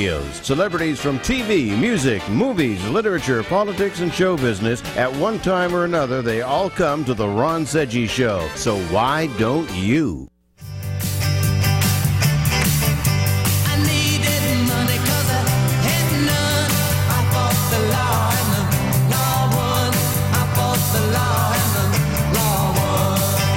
studios. Celebrities from TV, music, movies, literature, politics, and show business. At one time or another, they all come to the Ron Sedgy Show. So why don't you?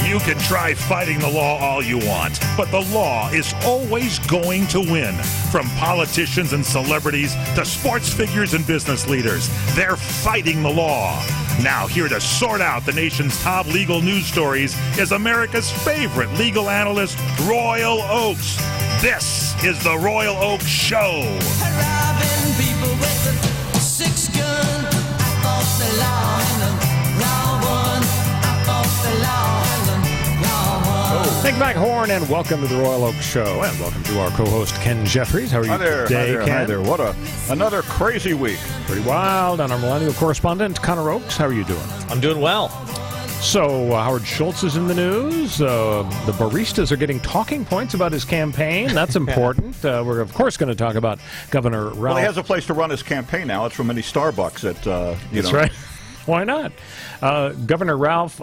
You can try fighting the law all you want, but the law is always going to win. From politicians and celebrities to sports figures and business leaders, they're fighting the law. Now, here to sort out the nation's top legal news stories is America's favorite legal analyst, Royal Oakes. This is the Royal Oakes Show. Robbing people with a 6-gun. I fought the law and the law won. I fought the law and the law won. Thank Mac Horn, and welcome to the Royal Oakes Show, and welcome to our co-host Ken Jeffries. How are you today, Ken? Hi there. What another crazy week. Pretty wild. And our millennial correspondent, Connor Oakes. How are you doing? I'm doing well. So, Howard Schultz is in the news. The baristas are getting talking points about his campaign. That's important. We're, of course, going to talk about Governor Ralph. Well, he has a place to run his campaign now. It's from any Starbucks at, That's right. Why not? Governor Ralph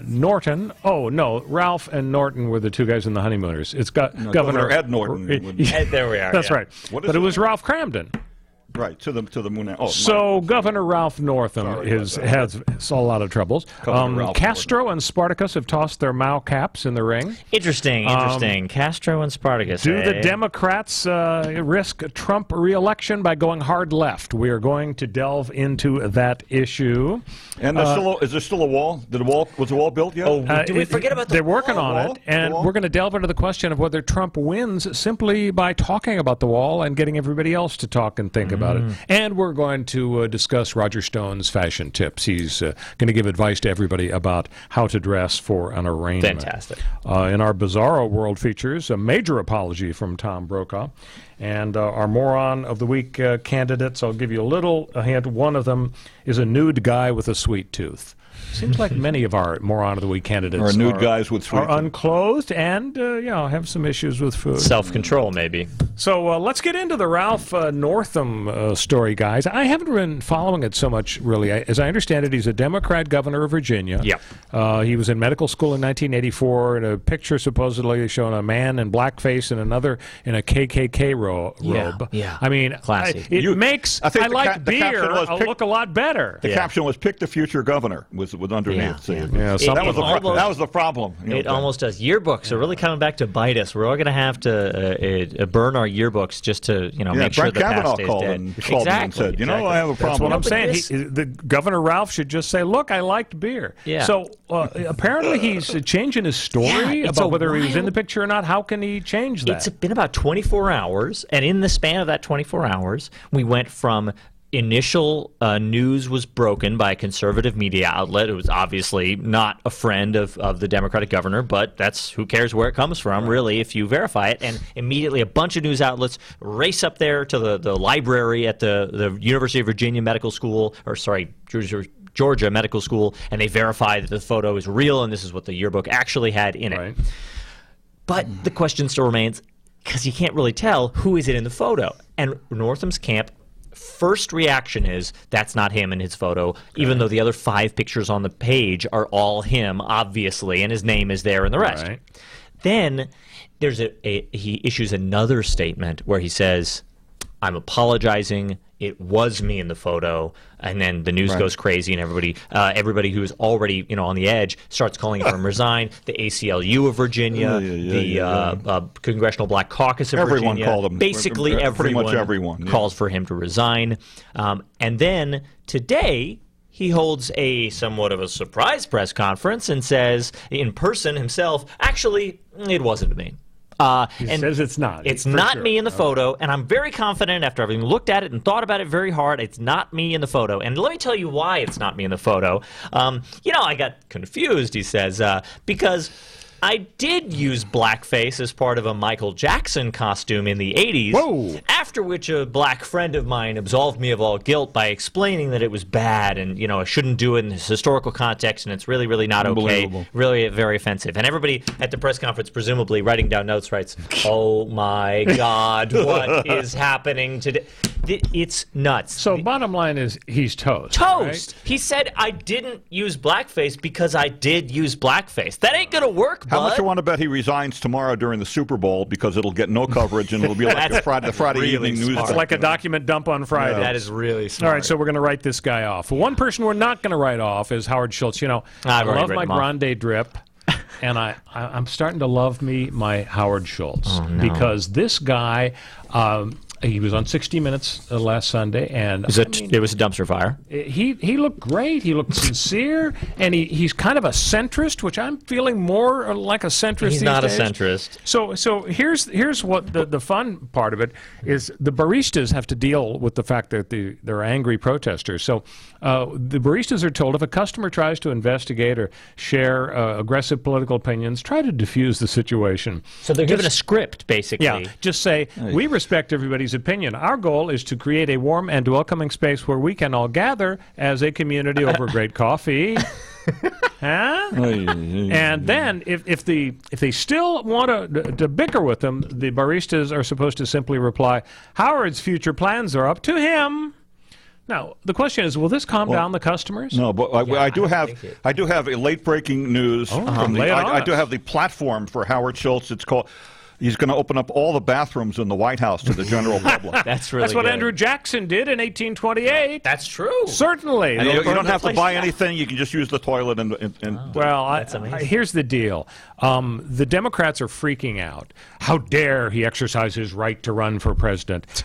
Norton. Oh, no. Ralph and Norton were the two guys in the Honeymooners. It's got Governor Ed Norton. There we are. That's right. What is but it it? was Ralph Cramden. Right, to the moon. Oh, So Governor Ralph Northam has a lot of troubles. Castro and Spartacus have tossed their Mao caps in the ring. Interesting. Castro and Spartacus. Do the Democrats risk Trump re-election by going hard left? We are going to delve into that issue. And is there still a wall? Was the wall built yet? Did we forget about the They're working wall? on it, and we're going to delve into the question of whether Trump wins simply by talking about the wall and getting everybody else to talk and think about it. And we're going to discuss Roger Stone's fashion tips. He's going to give advice to everybody about how to dress for an arraignment. Fantastic. In our Bizarro World features, a major apology from Tom Brokaw. And our Moron of the Week candidates, I'll give you a little hint. One of them is a nude guy with a sweet tooth. Seems like many of our Moron of the Week candidates are nude guys with sweet are unclothed and have some issues with food. Self-control, maybe. So let's get into the Ralph Northam story, guys. I haven't been following it so much, really. As I understand it, he's a Democrat governor of Virginia. Yep. He was in medical school in 1984, and a picture supposedly showing a man in blackface and another in a KKK robe. Yeah. I mean, classy. It makes I like beer look a lot better. The caption was "Pick the future governor" was underneath. Yeah, that was the problem. It almost does. Yearbooks are really coming back to bite us. We're all going to have to burn our yearbooks just to make sure the past stays dead. And said, I have a problem. That's what I'm saying. The Governor Ralph should just say, "Look, I liked beer." Yeah. So apparently he's changing his story about whether he was in the picture or not. How can he change that? It's been about 24 hours, and in the span of that 24 hours, we went from initial news was broken by a conservative media outlet. It was obviously not a friend of the Democratic governor, but that's who cares where it comes from, really, if you verify it. And immediately a bunch of news outlets race up there to the library at the University of Virginia Medical School, Georgia Medical School, and they verify that the photo is real and this is what the yearbook actually had in it. Right. But the question still remains, because you can't really tell who is it in the photo. And Northam's camp first reaction is that's not him in his photo, even though the other 5 pictures on the page are all him, obviously, and his name is there in the rest. Right. Then there's he issues another statement where he says, "I'm apologizing. It was me in the photo," and then the news goes crazy, and everybody who is already on the edge starts calling for him to resign. The ACLU of Virginia, the Congressional Black Caucus of everyone Virginia, called him. Basically Pretty much everyone calls for him to resign. And then today he holds a somewhat of a surprise press conference and says in person himself, "Actually, it wasn't me." He says it's not. It's not me in the photo, and I'm very confident after having looked at it and thought about it very hard, it's not me in the photo. And let me tell you why it's not me in the photo. I got confused, he says, because I did use blackface as part of a Michael Jackson costume in the 80s. Whoa. After which a black friend of mine absolved me of all guilt by explaining that it was bad and, I shouldn't do it in this historical context and it's really, really not okay. Really very offensive. And everybody at the press conference, presumably writing down notes, writes, "Oh my God, what is happening today?" It's nuts. So bottom line is he's toast. Toast. Right? He said, "I didn't use blackface because I did use blackface." That ain't gonna work, bud. How much you want to bet he resigns tomorrow during the Super Bowl because it'll get no coverage and it'll be like the Friday really evening news. It's like a document dump on Friday. That is really smart. All right, so we're going to write this guy off. One person we're not going to write off is Howard Schultz. I love my Grande drip, and I'm starting to love my Howard Schultz because this guy. He was on 60 Minutes last Sunday, and it was a dumpster fire. He looked great. He looked sincere, and he's kind of a centrist, which I'm feeling more like a centrist. He's not a centrist. So here's what the fun part of it is: the baristas have to deal with the fact that they're angry protesters. So the baristas are told if a customer tries to investigate or share aggressive political opinions, try to diffuse the situation. So they're given a script, basically. Yeah, just say we respect everybody's opinion. Our goal is to create a warm and welcoming space where we can all gather as a community over great coffee. Huh? And then if they still want to bicker with them, the baristas are supposed to simply reply, "Howard's future plans are up to him." Now, the question is, will this calm down the customers? No, but I do have a late breaking news. I do have the platform for Howard Schultz. It's called. He's going to open up all the bathrooms in the White House to the general public. That's what good. Andrew Jackson did in 1828. That's true. Certainly. And you don't have to buy anything. You can just use the toilet. Well, here's the deal. The Democrats are freaking out. How dare he exercise his right to run for president?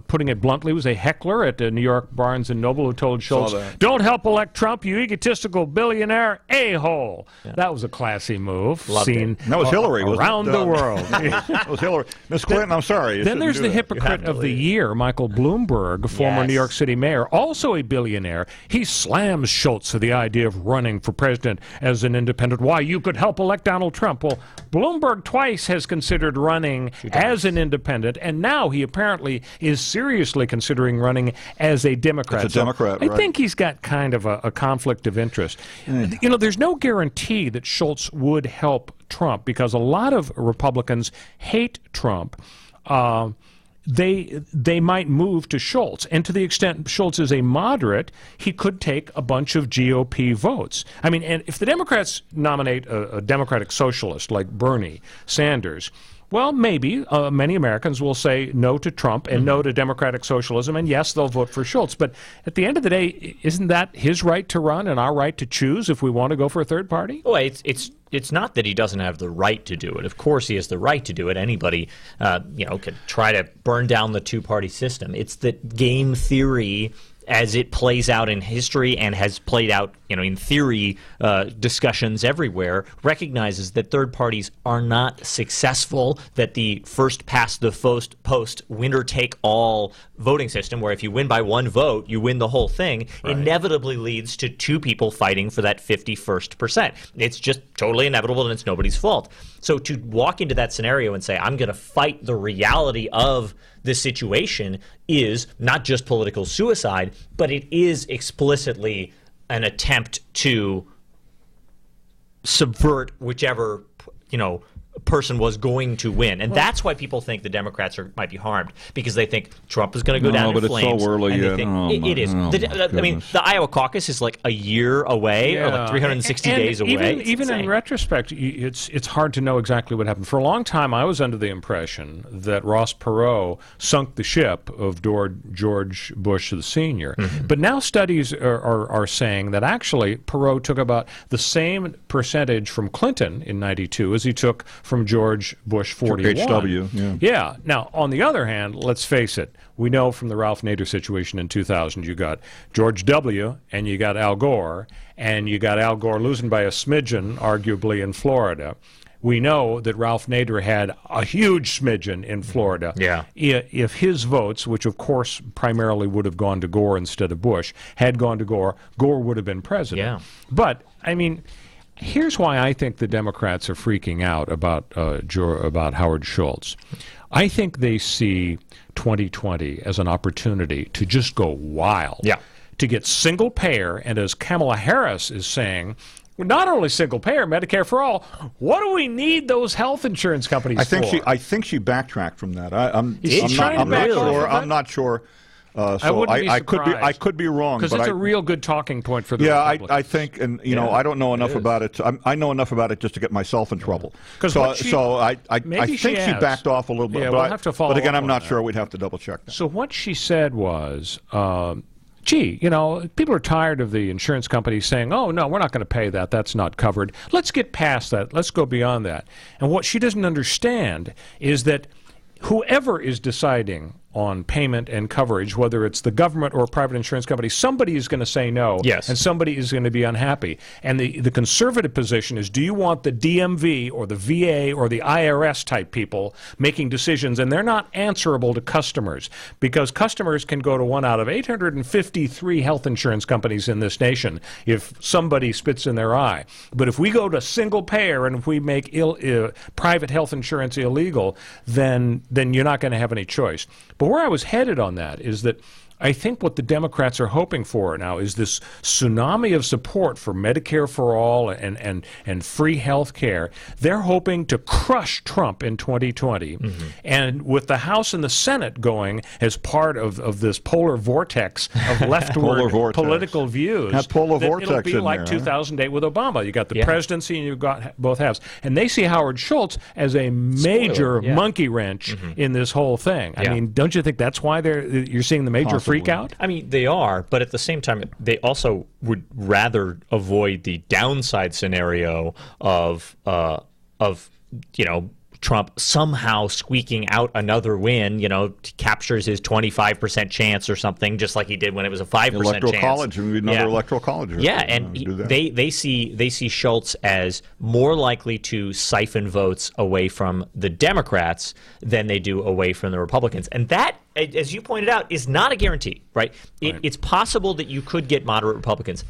Putting it bluntly, was a heckler at New York Barnes & Noble who told Schultz, "Don't help elect Trump, you egotistical billionaire a-hole." Yeah. That was a classy move. That was Hillary. Around the world. That was Hillary. Miss Clinton, I'm sorry. Then there's the hypocrite of the year, Michael Bloomberg, former New York City mayor, also a billionaire. He slams Schultz for the idea of running for president as an independent. Why, you could help elect Donald Trump. Well, Bloomberg twice has considered running as an independent, and now he apparently is seriously considering running as a Democrat. As a Democrat, I think he's got kind of a conflict of interest. There's no guarantee that Schultz would help Trump because a lot of Republicans hate Trump. They might move to Schultz, and to the extent Schultz is a moderate, he could take a bunch of GOP votes. I mean, and if the Democrats nominate a Democratic socialist like Bernie Sanders, well, maybe many Americans will say no to Trump and no to democratic socialism, and yes, they'll vote for Schultz. But at the end of the day, isn't that his right to run and our right to choose if we want to go for a third party? Well, it's not that he doesn't have the right to do it. Of course he has the right to do it. Anybody, could try to burn down the two-party system. It's that game theory, as it plays out in history and has played out, in theory discussions everywhere, recognizes that third parties are not successful, that the first past the post winner-take-all voting system, where if you win by one vote, you win the whole thing, inevitably leads to two people fighting for that 51%. It's just totally inevitable, and it's nobody's fault. So to walk into that scenario and say, I'm going to fight the reality of this situation is not just political suicide, but it is explicitly an attempt to subvert whichever, person was going to win. And that's why people think the Democrats might be harmed, because they think Trump is going to go down in flames. It's so early yet. It is. The Iowa caucus is like a year away, or like 360 days away. Even in retrospect, it's hard to know exactly what happened. For a long time, I was under the impression that Ross Perot sunk the ship of George Bush Sr. But now studies are saying that actually Perot took about the same percentage from Clinton in '92 as he took from George Bush 41. HW, yeah. Now, on the other hand, let's face it, we know from the Ralph Nader situation in 2000, you got George W. and you got Al Gore, and you got Al Gore losing by a smidgen, arguably, in Florida. We know that Ralph Nader had a huge smidgen in Florida. Yeah. If his votes, which of course primarily would have gone to Gore instead of Bush, had gone to Gore, Gore would have been president. Yeah. But, I mean, Here's why I think the Democrats are freaking out about Howard Schultz. I think they see 2020 as an opportunity to just go wild. Yeah. To get single payer, and as Kamala Harris is saying, not only single payer, Medicare for all. What do we need those health insurance companies for? I think she backtracked from that. I'm not sure. So I could be wrong, because it's a real good talking point for the Republicans. I think, and I don't know enough about it. I know enough about it just to get myself in trouble. So I think she backed off a little bit. Yeah, we'll have to follow but again, up I'm on not that. sure. We'd have to double check that. So what she said was, gee, people are tired of the insurance companies saying, oh, no, we're not going to pay that. That's not covered. Let's get past that. Let's go beyond that. And what she doesn't understand is that whoever is deciding on payment and coverage, whether it's the government or a private insurance company, somebody is going to say no, yes, and somebody is going to be unhappy. And the conservative position is, do you want the DMV or the VA or the IRS type people making decisions? And they're not answerable to customers, because customers can go to one out of 853 health insurance companies in this nation if somebody spits in their eye. But if we go to single payer and if we make private health insurance illegal, then you're not going to have any choice. But where I was headed on that is that I think what the Democrats are hoping for now is this tsunami of support for Medicare for all and free health care. They're hoping to crush Trump in 2020. Mm-hmm. And with the House and the Senate going as part of this polar vortex of leftward political views, that polar vortex it'll be like 2008 with Obama. You got the presidency and you've got both halves. And they see Howard Schultz as a major monkey wrench in this whole thing. I mean, don't you think that's why you're seeing the major freak out? I mean, they are, but at the same time, they also would rather avoid the downside scenario of Trump somehow squeaking out another win, captures his 25% chance or something, just like he did when it was a 5% electoral chance. College, another electoral college. Yeah, and they see Schultz as more likely to siphon votes away from the Democrats than they do away from the Republicans, and that, as you pointed out, is not a guarantee, right? It's possible that you could get moderate Republicans.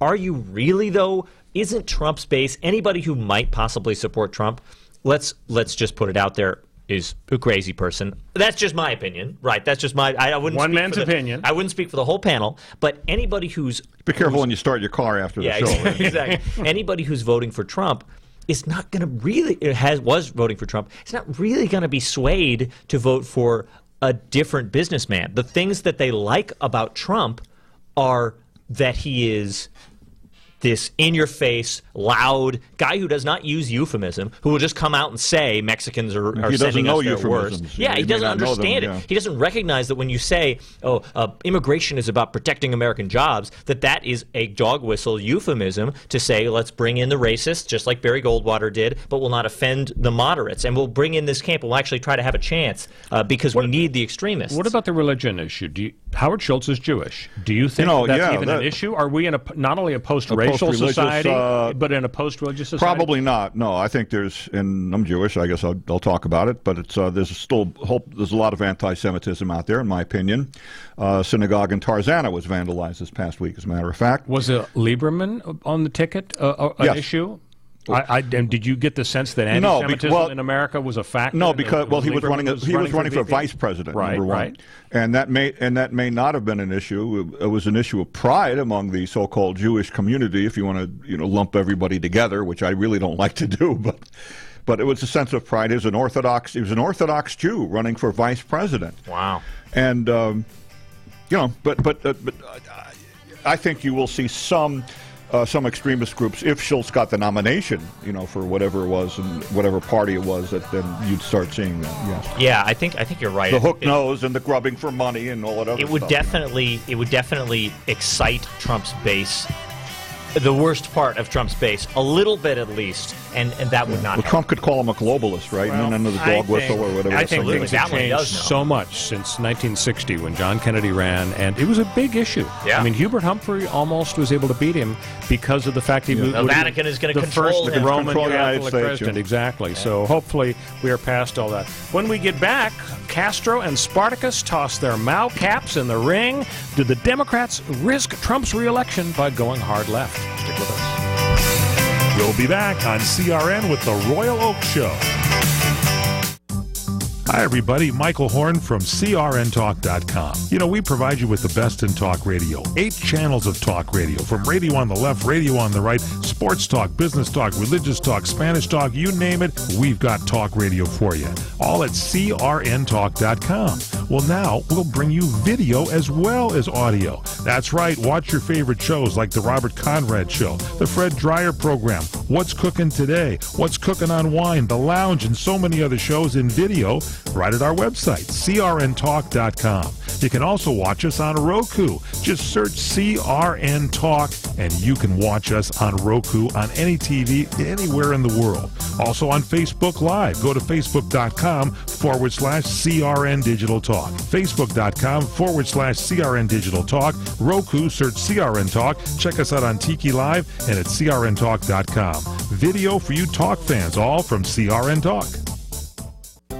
Are you really, though? Isn't Trump's base, anybody who might possibly support Trump, let's just put it out there, is a crazy person. That's just my opinion, right? That's just I wouldn't one speak man's opinion. I wouldn't speak for the whole panel, but anybody who's be careful when you start your car after the show. Exactly. Anybody who's voting for Trump is not going to really was voting for Trump. It's not really going to be swayed to vote for a different businessman. The things that they like about Trump are that he is this in-your-face, loud guy who does not use euphemism, who will just come out and say Mexicans are sending us their worst. Yeah, he doesn't understand it. He doesn't recognize that when you say, immigration is about protecting American jobs, that is a dog whistle euphemism to say, let's bring in the racists, just like Barry Goldwater did, but we'll not offend the moderates. And we'll bring in this camp. We'll actually try to have a chance because we need the extremists. What about the religion issue? Howard Schultz is Jewish. Do you think that's even an issue? Are we in not only a post-racial society, but in a post-religious society? Probably not. No, I think and I'm Jewish. I guess I'll talk about it. But there's a lot of anti-Semitism out there, in my opinion. Synagogue in Tarzana was vandalized this past week, as a matter of fact. Was it Lieberman on the ticket an issue? And did you get the sense that anti-Semitism in America was a factor? No, because he was running for vice president, number one, right. And that may not have been an issue. It was an issue of pride among the so-called Jewish community, if you want to lump everybody together, which I really don't like to do, but it was a sense of pride. He was an Orthodox Jew running for vice president. Wow. And but I think you will see some extremist groups, if Schultz got the nomination, for whatever it was and whatever party it was, that then you'd start seeing that. Yes. Yeah, I think you're right. The hook nose and the grubbing for money and all that other stuff. It would definitely excite Trump's base, the worst part of Trump's base, a little bit at least, and that would not help. Trump could call him a globalist, right? Well, and then the dog whistle or whatever. I think things have changed so much since 1960 when John Kennedy ran, and it was a big issue. Yeah. I mean, Hubert Humphrey almost was able to beat him because of the fact he the Vatican is going to control the first Roman Catholic States, president. Exactly. Yeah. So hopefully we are past all that. When we get back, Castro and Spartacus toss their Mao caps in the ring. Do the Democrats risk Trump's re-election by going hard left? Stick with us. We'll be back on CRN with the Royal Oak Show. Hi, everybody. Michael Horn from CRNTalk.com. You know, we provide you with the best in talk radio. 8 channels of talk radio, from radio on the left, radio on the right, sports talk, business talk, religious talk, Spanish talk, you name it, we've got talk radio for you. All at CRNTalk.com. Well, now we'll bring you video as well as audio. That's right. Watch your favorite shows like The Robert Conrad Show, The Fred Dreyer Program, What's Cooking Today, What's Cooking on Wine, The Lounge, and so many other shows in video right at our website, CRNTalk.com. You can also watch us on Roku. Just search CRN Talk, and you can watch us on Roku on any TV anywhere in the world. Also on Facebook Live. Go to Facebook.com/CRN Digital Talk. Facebook.com/CRN Digital Talk. Roku, search CRN Talk. Check us out on Tiki Live and at CRNTalk.com. Video for you talk fans, all from CRN Talk.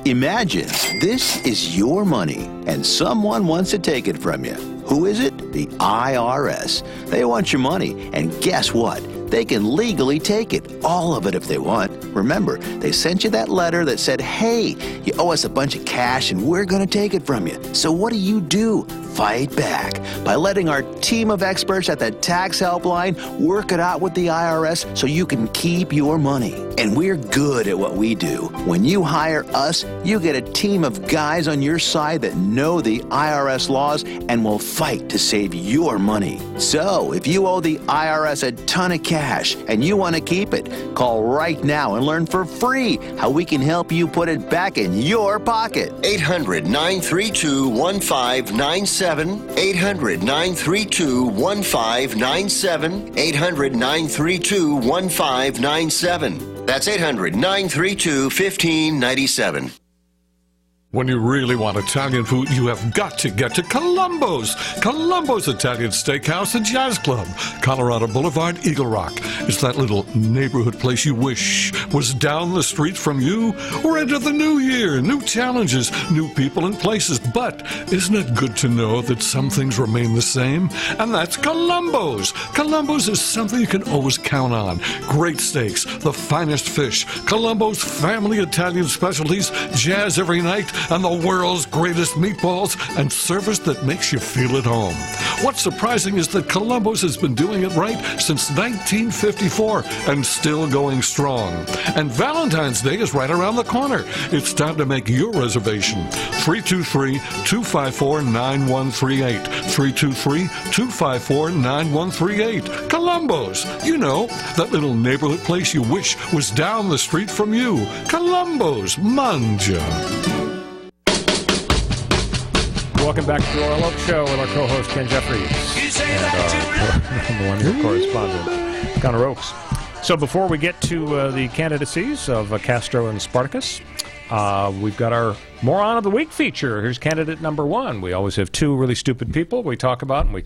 Imagine this is your money and someone wants to take it from you. Who is it? The IRS. They want your money, and guess what? They can legally take it, all of it if they want. Remember, they sent you that letter that said, hey, you owe us a bunch of cash and we're going to take it from you. So what do? Fight back by letting our team of experts at the tax helpline work it out with the IRS so you can keep your money. And we're good at what we do. When you hire us, you get a team of guys on your side that know the IRS laws and will fight to save your money. So if you owe the IRS a ton of cash and you want to keep it, call right now and learn for free how we can help you put it back in your pocket. 800-932-1597. 800-932-1597. 800-932-1597. That's 800-932-1597. When you really want Italian food, you have got to get to Columbo's. Columbo's Italian Steakhouse and Jazz Club, Colorado Boulevard, Eagle Rock. It's that little neighborhood place you wish was down the street from you. We're into the new year, new challenges, new people and places. But isn't it good to know that some things remain the same? And that's Columbo's. Columbo's is something you can always count on. Great steaks, the finest fish, Columbo's family Italian specialties, jazz every night, and the world's greatest meatballs, and service that makes you feel at home. What's surprising is that Columbo's has been doing it right since 1954 and still going strong. And Valentine's Day is right around the corner. It's time to make your reservation. 323-254-9138. 323-254-9138. Columbo's. You know, that little neighborhood place you wish was down the street from you. Columbo's. Manja. Welcome back to the Royal Oak Show with our co-host Ken Jeffries and the one-year correspondent Connor Oakes. So before we get to the candidacies of Castro and Spartacus, we've got our Moron of the Week feature. Here's candidate number 1. We always have 2 really stupid people we talk about, and we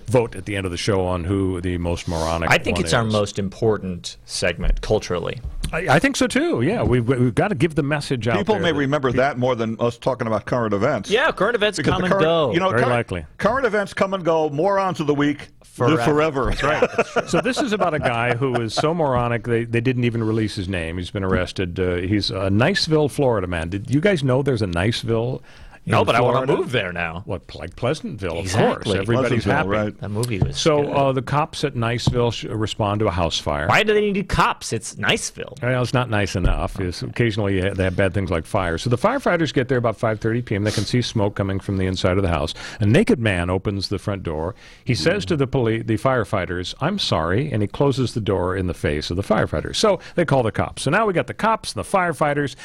vote at the end of the show on who the most moronic I think one it's our is. most important segment culturally. I think so too. Yeah, we've got to give the message out. People there may remember that more than us talking about current events. Yeah, current events Because come the and current, go. You know, Very likely. Current events come and go. Morons of the week live forever. That's right. So this is about a guy who is so moronic they didn't even release his name. He's been arrested. He's a Niceville, Florida man. Did you guys know there's a Niceville? No, but Florida? I want to move there now. What, like Pleasantville, Exactly. of course. Everybody's Pleasantville, happy. right. That movie was So good. the cops at Niceville respond to a house fire. Why do they need cops? It's Niceville. Well, it's not nice enough. Occasionally they have bad things like fire. So the firefighters get there about 5:30 p.m. They can see smoke coming from the inside of the house. A naked man opens the front door. He says to the firefighters, "I'm sorry," and he closes the door in the face of the firefighters. So they call the cops. So now we got the cops and the firefighters.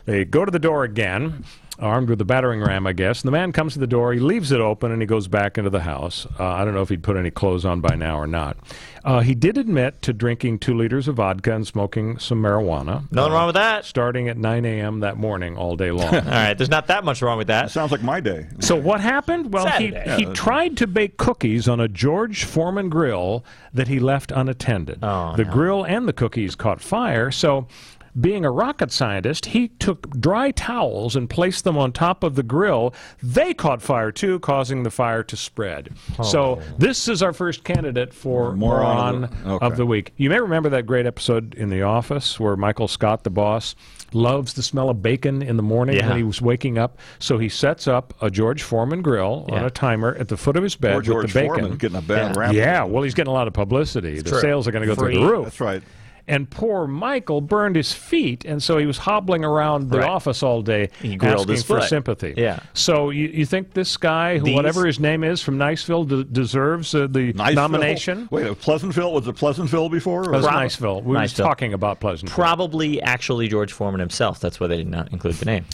They go to the door again, armed with a battering ram, I guess. And the man comes to the door. He leaves it open, and he goes back into the house. I don't know if he'd put any clothes on by now or not. He did admit to drinking 2 liters of vodka and smoking some marijuana. Nothing wrong with that. Starting at 9 a.m. that morning all day long. All right, there's not that much wrong with that. Sounds like my day. So what happened? Well, he tried to bake cookies on a George Foreman grill that he left unattended. Oh, the no. grill and the cookies caught fire, so being a rocket scientist, he took dry towels and placed them on top of the grill. They caught fire, too, causing the fire to spread. So this is our first candidate for Moron of the Week. You may remember that great episode in The Office where Michael Scott, the boss, loves the smell of bacon in the morning when he was waking up. So he sets up a George Foreman grill on a timer at the foot of his bed with George the bacon. Foreman getting a bad rap. Yeah, well, he's getting a lot of publicity. The sales are going to go through the roof. That's right. And poor Michael burned his feet, and so he was hobbling around the office all day asking for sympathy. Yeah. So you think this guy, whatever his name is, from Niceville, deserves the nomination? Wait, Pleasantville? Was it Pleasantville before? It was Niceville. We were talking about Pleasantville. Probably actually George Foreman himself. That's why they did not include the name.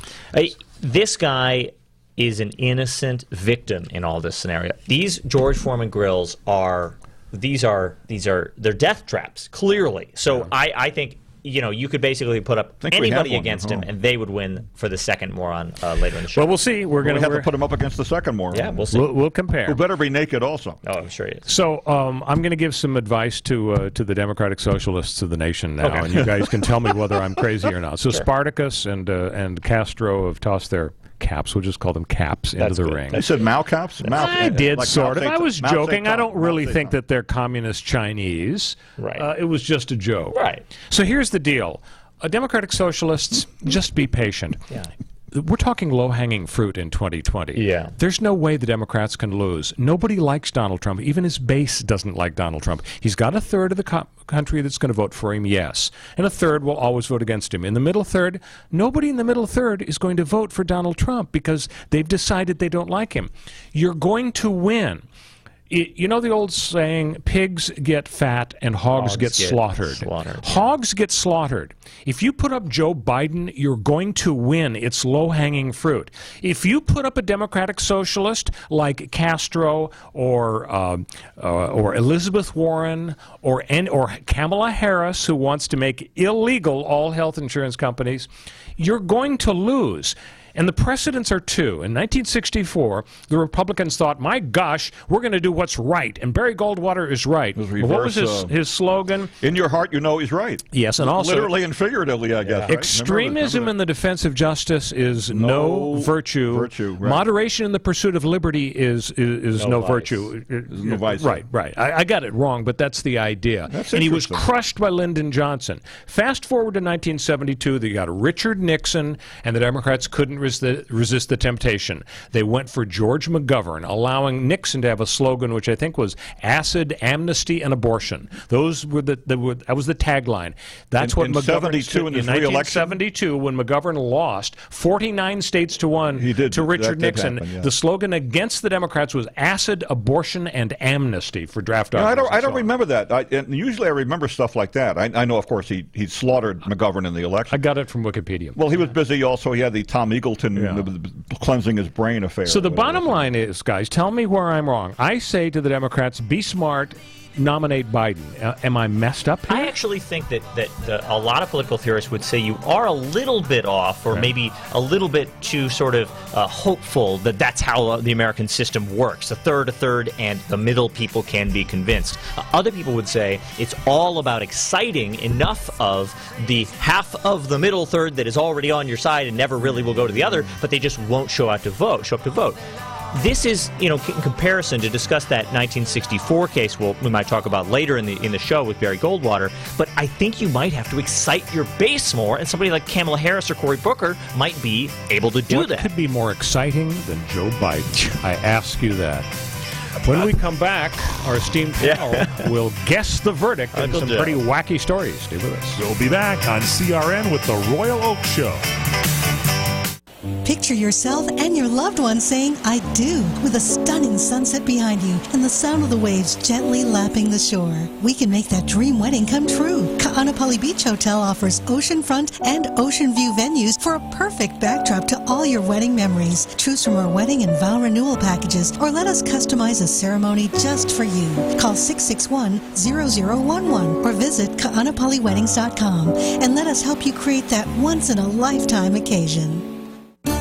This guy is an innocent victim in all this scenario. These George Foreman grills are... they're death traps, clearly. So I think, you could basically put up anybody against him, and they would win for the second moron later in the show. Well, we'll see. We're going to have to put him up against the second moron. Yeah, we'll see. We'll compare. Who better be naked also. Oh, I'm sure he is. So I'm going to give some advice to the Democratic Socialists of the nation now, and you guys can tell me whether I'm crazy or not. So Spartacus and Castro have tossed their caps, we'll just call them caps, into the ring. You said Mao caps? I did, sort of. I was joking. I don't really think that they're communist Chinese. Right. It was just a joke. Right. So here's the deal. Democratic Socialists, just be patient. Yeah. We're talking low-hanging fruit in 2020. Yeah. There's no way the Democrats can lose. Nobody likes Donald Trump. Even his base doesn't like Donald Trump. He's got a third of the country that's going to vote for him, yes. And a third will always vote against him. In the middle third, nobody in the middle third is going to vote for Donald Trump because they've decided they don't like him. You're going to win. You know the old saying, pigs get fat and hogs get slaughtered. Hogs get slaughtered. If you put up Joe Biden, you're going to win. It's low-hanging fruit. If you put up a Democratic socialist like Castro or Elizabeth Warren or Kamala Harris, who wants to make illegal all health insurance companies, you're going to lose. And the precedents are two. In 1964, the Republicans thought, my gosh, we're going to do what's right. And Barry Goldwater is right. What was his slogan? In your heart, you know he's right. Yes, and also... literally and figuratively, I guess. Right? Extremism in the defense of justice is no virtue. Right. Moderation in the pursuit of liberty is no virtue. No vice. Right. I got it wrong, but that's the idea. And he was crushed by Lyndon Johnson. Fast forward to 1972, they got Richard Nixon, and the Democrats couldn't resist the temptation. They went for George McGovern, allowing Nixon to have a slogan which I think was acid, amnesty, and abortion. That was the tagline. That's what McGovern stood in 1972 when McGovern lost 49 states to 1 to Richard Nixon. Happen, yeah. The slogan against the Democrats was acid, abortion, and amnesty for draft officers. I don't remember that. Usually I remember stuff like that. I know, of course, he slaughtered McGovern in the election. I got it from Wikipedia. Well, he was busy also. He had the Tom Eagleton cleansing his brain affair. So the bottom line is, guys, tell me where I'm wrong. I say to the Democrats, be smart, nominate Biden. Am I messed up here? I actually think that a lot of political theorists would say you are a little bit off, or maybe a little bit too sort of hopeful that that's how the American system works. A third, and the middle people can be convinced. Other people would say it's all about exciting enough of the half of the middle third that is already on your side and never really will go to the other, but they just won't show up to vote. This is, in comparison, to discuss that 1964 case we might talk about later in the show with Barry Goldwater, but I think you might have to excite your base more, and somebody like Kamala Harris or Cory Booker might be able to do that. What could be more exciting than Joe Biden? I ask you that. When we come back, our esteemed panel will guess the verdict and some pretty wacky stories. Stay with us. We'll be back on CRN with the Royal Oak Show. Picture yourself and your loved one saying, I do, with a stunning sunset behind you and the sound of the waves gently lapping the shore. We can make that dream wedding come true. Ka'anapali Beach Hotel offers oceanfront and ocean view venues for a perfect backdrop to all your wedding memories. Choose from our wedding and vow renewal packages, or let us customize a ceremony just for you. Call 661-0011 or visit ka'anapaliweddings.com and let us help you create that once-in-a-lifetime occasion.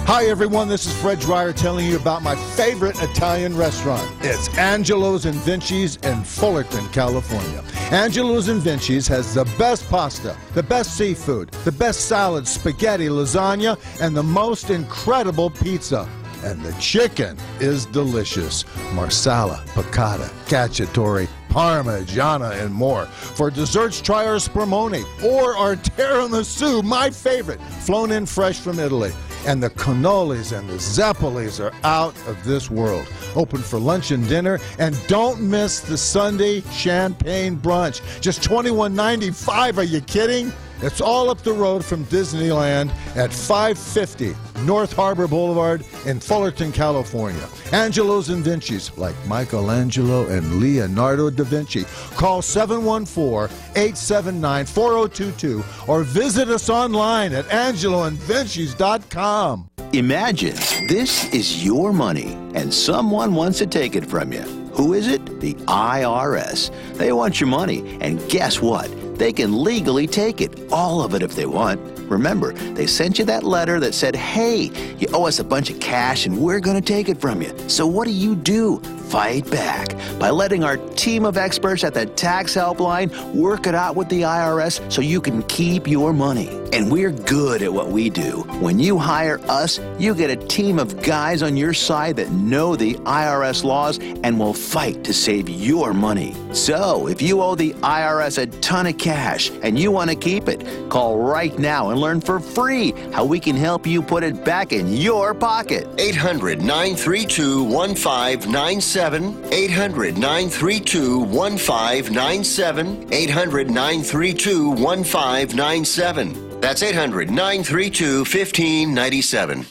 Hi everyone, this is Fred Dreyer telling you about my favorite Italian restaurant. It's Angelo's and Vinci's in Fullerton, California. Angelo's and Vinci's has the best pasta, the best seafood, the best salad, spaghetti, lasagna, and the most incredible pizza. And the chicken is delicious. Marsala, piccata, cacciatore, parmigiana, and more. For desserts, try our spumoni or our tiramisu, my favorite, flown in fresh from Italy. And the cannolis and the zeppolis are out of this world. Open for lunch and dinner, and don't miss the Sunday champagne brunch. Just $21.95, are you kidding? It's all up the road from Disneyland at 550 North Harbor Boulevard in Fullerton, California. Angelo's and Vinci's, like Michelangelo and Leonardo da Vinci. Call 714-879-4022 or visit us online at angeloandvincis.com. Imagine this is your money and someone wants to take it from you. Who is it? The IRS. They want your money, and guess what? They can legally take it, all of it if they want. Remember, they sent you that letter that said, hey, you owe us a bunch of cash and we're going to take it from you. So what do? Fight back by letting our team of experts at the tax helpline work it out with the IRS so you can keep your money. And we're good at what we do. When you hire us, you get a team of guys on your side that know the IRS laws and will fight to save your money. So if you owe the IRS a ton of cash and you want to keep it, call right now and learn for free how we can help you put it back in your pocket. 800-932-1597. 800-932-1597. 800-932-1597. That's 800-932-1597.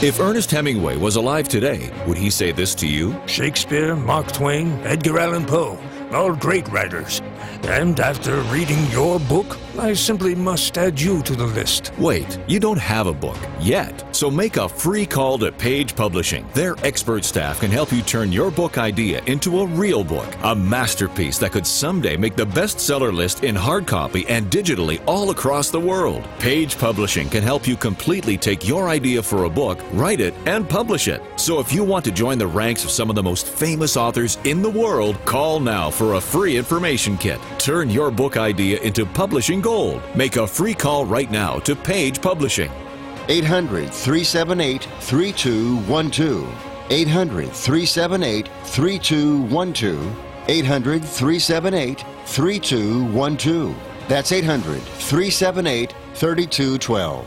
If Ernest Hemingway was alive today, would he say this to you? Shakespeare, Mark Twain, Edgar Allan Poe, all great writers. And after reading your book, I simply must add you to the list. Wait, you don't have a book yet. So make a free call to Page Publishing. Their expert staff can help you turn your book idea into a real book, a masterpiece that could someday make the bestseller list in hard copy and digitally all across the world. Page Publishing can help you completely take your idea for a book, write it, and publish it. So if you want to join the ranks of some of the most famous authors in the world, call now for a free information kit. Turn your book idea into publishing gold. Make a free call right now to Page Publishing. 800-378-3212. 800-378-3212. 800-378-3212. That's 800-378-3212.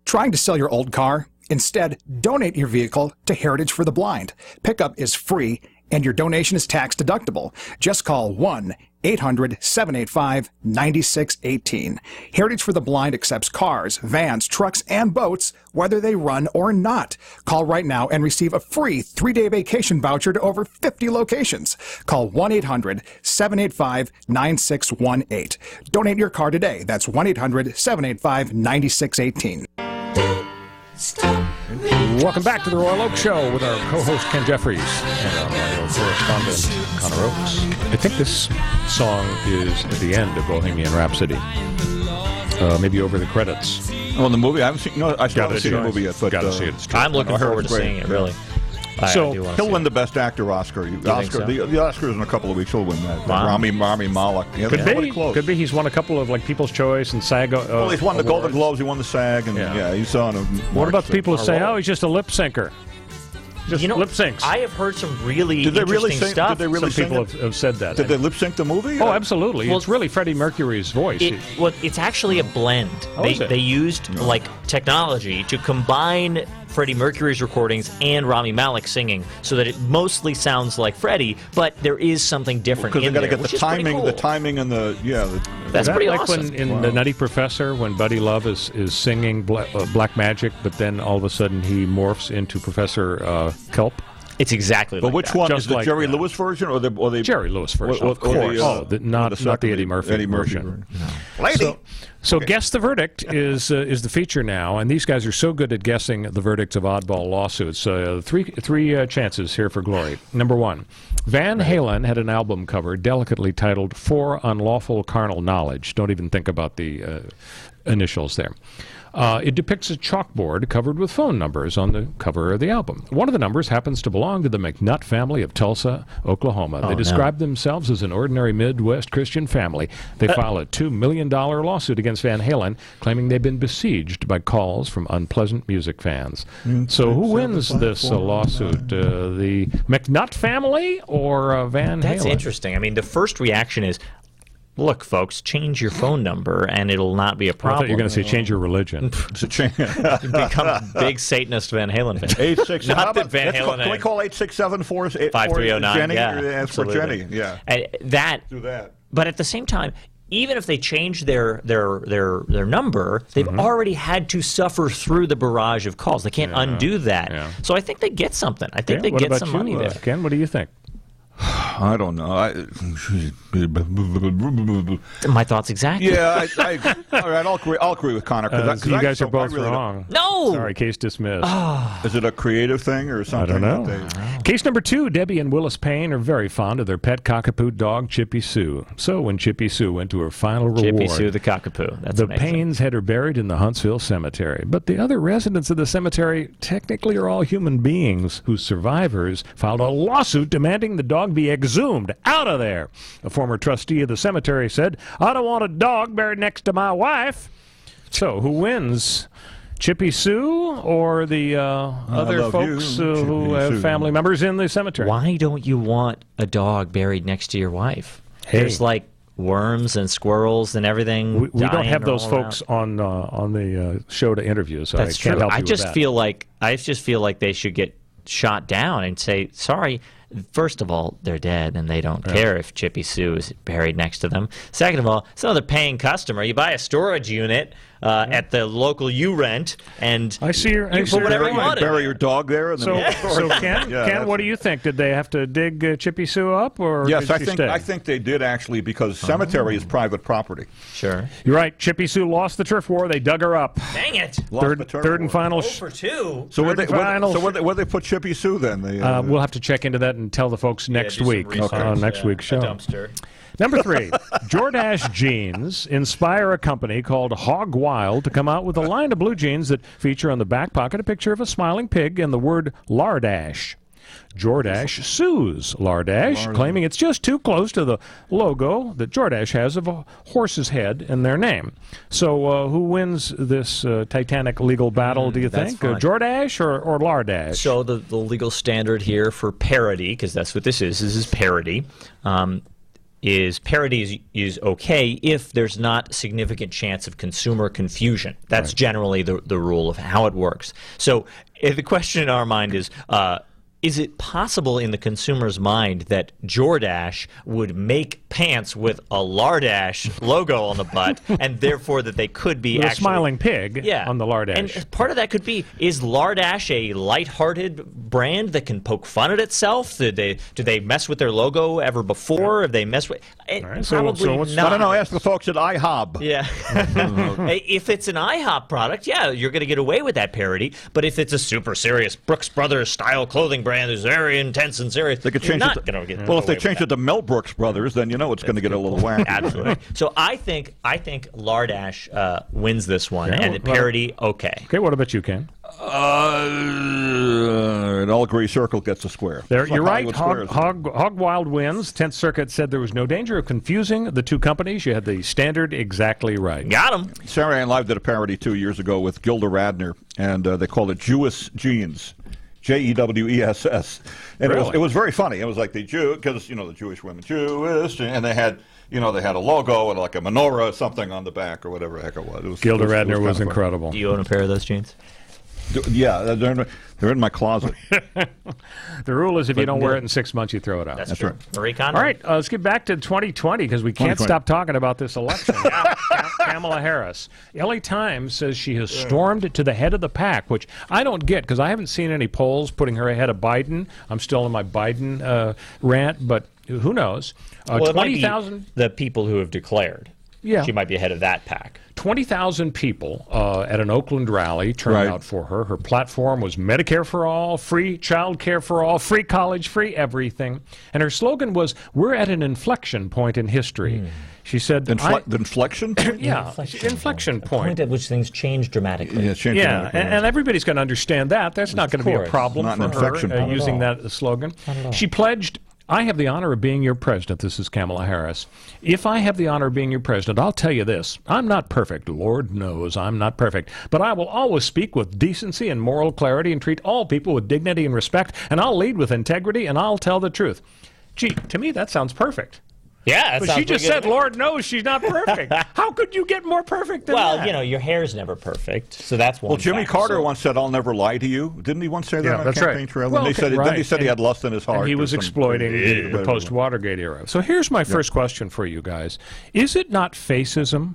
Trying to sell your old car? Instead, donate your vehicle to Heritage for the Blind. Pickup is free and your donation is tax deductible. Just call 1-800-785-9618. Heritage for the Blind accepts cars, vans, trucks, and boats, whether they run or not. Call right now and receive a free 3-day vacation voucher to over 50 locations. Call 1-800-785-9618. Donate your car today. That's 1-800-785-9618. Welcome back to the Royal Oak Show with our co-host Ken Jeffries and our radio correspondent Connor Oakes. I think this song is at the end of Bohemian Rhapsody, maybe over the credits. Oh, the movie? I haven't seen. No, I still haven't seen the movie yet. But got to see it. I'm looking forward to seeing it. Really. So he'll win the Best Actor Oscar. The Oscars in a couple of weeks. He'll win that. Wow. Rami Malek. Yeah, Could be. He's won a couple of People's Choice and SAG. Well, he's won the Golden Globes. He won the SAG, and he's on. What about the people who say, "Oh, he's just a lip syncer"? Just lip syncs. I have heard some really interesting stuff. Did they really some people have said that. Did they lip sync the movie? Oh, absolutely. Well, it's really Freddie Mercury's voice. It's actually a blend. They used technology to combine Freddie Mercury's recordings and Rami Malek singing, so that it mostly sounds like Freddie, but there is something different in there. Because they got to get the timing, and that's pretty awesome. Like when in The Nutty Professor, when Buddy Love is singing Black Magic, but then all of a sudden he morphs into Professor Kelp. It's exactly but like which that. one? Is the Jerry Lewis version or the Jerry Lewis version? Of course. Not the Eddie Murphy version. No. Lady. So Guess the Verdict is the feature now, and these guys are so good at guessing the verdicts of oddball lawsuits. Three chances here for glory. Number one, Van Halen had an album cover delicately titled "For Unlawful Carnal Knowledge." Don't even think about the initials there. It depicts a chalkboard covered with phone numbers on the cover of the album. One of the numbers happens to belong to the McNutt family of Tulsa, Oklahoma. They describe themselves as an ordinary Midwest Christian family. They file a $2 million lawsuit against Van Halen, claiming they've been besieged by calls from unpleasant music fans. So who wins this lawsuit? The McNutt family or Van Halen? That's interesting. I mean, the first reaction is, look, folks, change your phone number and it'll not be a problem. I thought you were going to say change your religion. Become a big Satanist Van Halen fan. 867. Not that Van Halen. Can we call 867-5309? Jenny? Yeah, Ask for absolutely. Jenny. Yeah. Do that. But at the same time, even if they change their number, they've already had to suffer through the barrage of calls. They can't undo that. Yeah. So I think they get something. I think they get some money there. Ken, what do you think? I don't know. My thoughts exactly. Yeah, all right. I'll agree with Connor. So you guys are both wrong. No. Sorry, case dismissed. Is it a creative thing or something? I don't know. Case number 2, Debbie and Willis Payne are very fond of their pet cockapoo dog, Chippy Sue. So when Chippy Sue went to her final reward, Chippy Sue the cockapoo. That's the amazing. Paynes had her buried in the Huntsville Cemetery. But the other residents of the cemetery technically are all human beings whose survivors filed a lawsuit demanding the dog be exhumed out of there. A former trustee of the cemetery said, "I don't want a dog buried next to my wife." So who wins? Chippy Sue or the other folks who have family members in the cemetery? Why don't you want a dog buried next to your wife? Hey. There's like worms and squirrels and everything. We don't have those folks on the show to interview, so That's I can't true. help you I with just that. feel like they should get shot down and say, sorry, first of all, they're dead and they don't care if Chippy Sue is buried next to them. Second of all, it's another paying customer. You buy a storage unit at the local U-Rent and I see your, you put whatever you want in bury there. your dog there. And So Ken, what do you think? Did they have to dig Chippy Sue up, or yes, did she stay? I think they did actually, because cemetery is private property. Sure. You're right. Chippy Sue lost the turf war. They dug her up. Dang it. Third and final. 0 for 2. So where they put Chippy Sue then? We'll have to check into that and tell the folks next week on next week's show. Dumpster. Number 3, Jordache jeans inspire a company called Hog Wild to come out with a line of blue jeans that feature on the back pocket a picture of a smiling pig and the word Lardache. Jordache sues Lardache, claiming it's just too close to the logo that Jordache has of a horse's head in their name. So who wins this titanic legal battle, do you think? Jordache or Lardache? So the legal standard here for parody, because that's what this is parody, parody is okay if there's not significant chance of consumer confusion. That's generally the rule of how it works. So the question in our mind is it possible in the consumer's mind that Jordache would make pants with a Lardache logo on the butt, and therefore that they could be a smiling pig on the Lardache? And part of that could be, is Lardache a lighthearted brand that can poke fun at itself? Did they mess with their logo ever before? Have they messed with probably not. I don't know. Ask the folks at IHOB. Yeah. If it's an IHOP product, you're going to get away with that parody. But if it's a super serious Brooks Brothers style clothing brand is very intense and serious, they could change not going to get if they change it to Mel Brooks Brothers, then you know it's going to get a little wacky. Absolutely. So I think Lardache wins this one, and the parody, okay. Okay, what about you, Ken? An all-gray circle gets a square. You're right. Hog Wild wins. 10th Circuit said there was no danger of confusing the two companies. You had the standard exactly right. Got him. Saturday Night Live did a parody 2 years ago with Gilda Radner, and they called it Jewish Jeans. Jewess, and it was very funny. It was like the Jew, because the Jewish women, Jewish, and they had a logo and like a menorah or something on the back or whatever the heck it was. Gilda Radner was incredible. Do you own a pair of those jeans? Yeah, they're in my closet. The rule is if you don't wear it in 6 months, you throw it out. That's true. Right. Marie Kondo. All right, let's get back to 2020 because we can't stop talking about this election. Kamala Harris. LA Times says she has stormed to the head of the pack, which I don't get because I haven't seen any polls putting her ahead of Biden. I'm still in my Biden rant, but who knows? Well, 20,000. The people who have declared. she might be ahead of that pack. 20,000 people at an Oakland rally turned out for her. Her platform was Medicare for all, free child care for all, free college, free everything. And her slogan was, "We're at an inflection point in history." She said... the inflection point? Yeah, inflection point. A point at which things change dramatically. And everybody's going to understand that. That's not going to be a problem for her using that slogan. She pledged... I have the honor of being your president. This is Kamala Harris. If I have the honor of being your president, I'll tell you this. I'm not perfect. Lord knows I'm not perfect. But I will always speak with decency and moral clarity and treat all people with dignity and respect, and I'll lead with integrity, and I'll tell the truth. Gee, to me, that sounds perfect. Yeah, but she just said, Lord knows she's not perfect. How could you get more perfect than that? Well, you know, your hair's never perfect, so that's one. Well, Jimmy Carter once said, "I'll never lie to you." Didn't he once say that on a campaign trail? Well, then he said he had lust in his heart. And he was exploiting the post-Watergate era. So here's my first question for you guys. Is it not facism?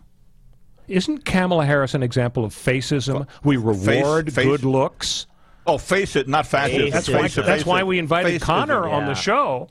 Isn't Kamala Harris an example of facism? We reward good looks. Oh, face it, not fascist. That's why we invited Connor on the show.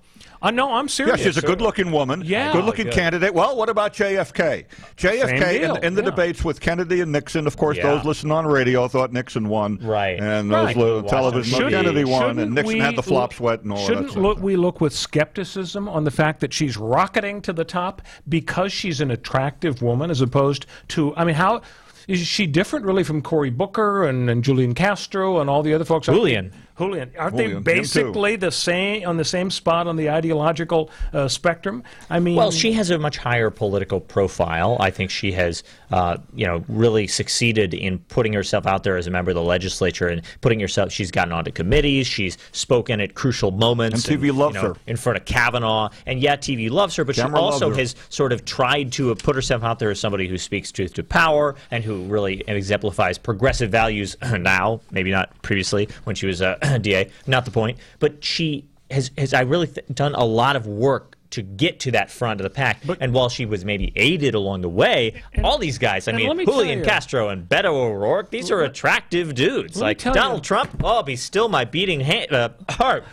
No, I'm serious. Yeah, she's a good-looking woman, good-looking candidate. Well, what about JFK? JFK, in the debates with Kennedy and Nixon, of course, those listening on radio thought Nixon won. Right. And those television, Kennedy won, and Nixon had the flop sweat and all that. Shouldn't we look with skepticism on the fact that she's rocketing to the top because she's an attractive woman as opposed to, I mean, how... Is she different, really, from Cory Booker and Julian Castro and all the other folks? Julian. Aren't they basically the same on the same spot on the ideological spectrum? I mean, well, she has a much higher political profile. I think she has, really succeeded in putting herself out there as a member of the legislature and putting herself. She's gotten onto committees. She's spoken at crucial moments. And TV loves her in front of Kavanaugh. And TV loves her, but she also has sort of tried to put herself out there as somebody who speaks truth to power and who really exemplifies progressive values now, maybe not previously when she was DA, not the point, but she has I really done a lot of work to get to that front of the pack. And while she was maybe aided along the way, all these guys, I mean, Julian Castro and Beto O'Rourke, these are attractive dudes. Like Donald Trump, be still my beating heart.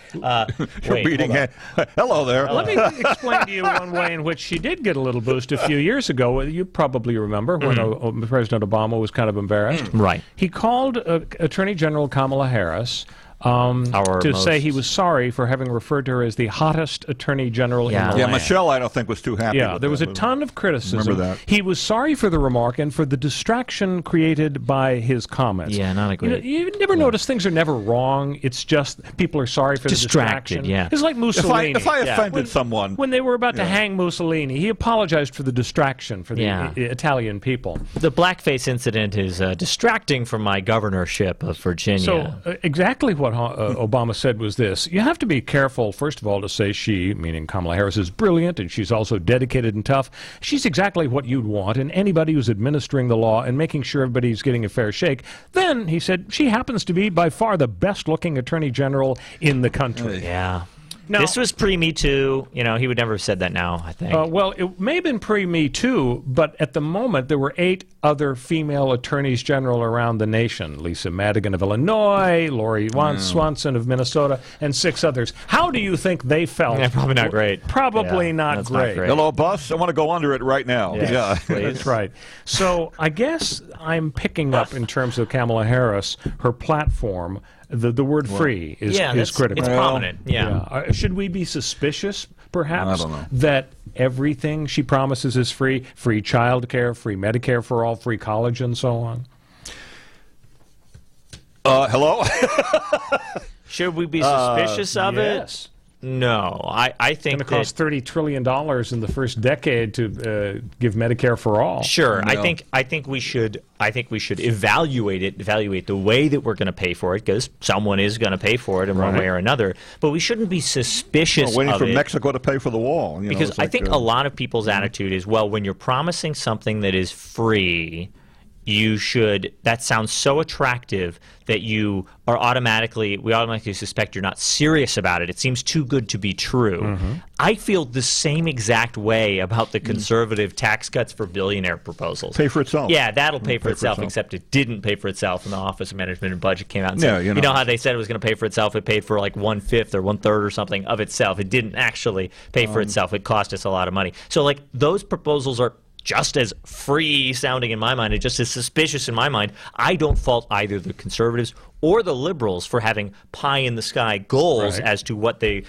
Beating hand. Hello there. Let me explain to you one way in which she did get a little boost a few years ago. You probably remember when President Obama was kind of embarrassed. Right. He called Attorney General Kamala Harris to say he was sorry for having referred to her as the hottest attorney general in the land. Yeah, Michelle, I don't think, was too happy with there was a ton of criticism. Remember that. He was sorry for the remark and for the distraction created by his comments. Yeah, not a great... You never notice things are never wrong. It's just people are sorry for the distraction. Yeah. It's like Mussolini. If I offended someone... When they were about to hang Mussolini, he apologized for the distraction for the Italian people. The blackface incident is distracting from my governorship of Virginia. So exactly what Obama said was this. You have to be careful, first of all, to say she, meaning Kamala Harris, is brilliant and she's also dedicated and tough. She's exactly what you'd want in anybody who's administering the law and making sure everybody's getting a fair shake. Then, he said, she happens to be by far the best-looking attorney general in the country. Yeah. Now, this was pre-Me Too. He would never have said that now, I think. Well, it may have been pre-Me Too, but at the moment there were 8 other female attorneys general around the nation. Lisa Madigan of Illinois, Lori Swanson of Minnesota, and 6 others. How do you think they felt? Yeah, probably not great. Probably not great. Hello, boss. I want to go under it right now. Yeah, that's right. So I guess I'm picking up, in terms of Kamala Harris, her platform. The word free is critical. It's prominent. Yeah. Should we be suspicious, perhaps, I don't know, that everything she promises is free? Free child care, free Medicare for all, free college, and so on? Hello? Should we be suspicious of it? No, I think it's going to cost $30 trillion in the first decade to give Medicare for all. Sure, no. I think we should evaluate the way that we're going to pay for it, because someone is going to pay for it in one way or another. But we shouldn't be suspicious waiting of for it, Mexico to pay for the wall. Because I think a lot of people's attitude is, well, when you're promising something that is free, that sounds so attractive that we automatically suspect you're not serious about it. It seems too good to be true. I feel the same exact way about the conservative tax cuts for billionaire proposals. Pay for itself. Yeah, that'll pay for itself, except it didn't pay for itself when the Office of Management and Budget came out and said, you know how they said it was going to pay for itself? It paid for like 1/5 or 1/3 or something of itself. It didn't actually pay for itself. It cost us a lot of money. So those proposals are just as free sounding in my mind and just as suspicious in my mind. I don't fault either the conservatives or the liberals for having pie in the sky goals as to what they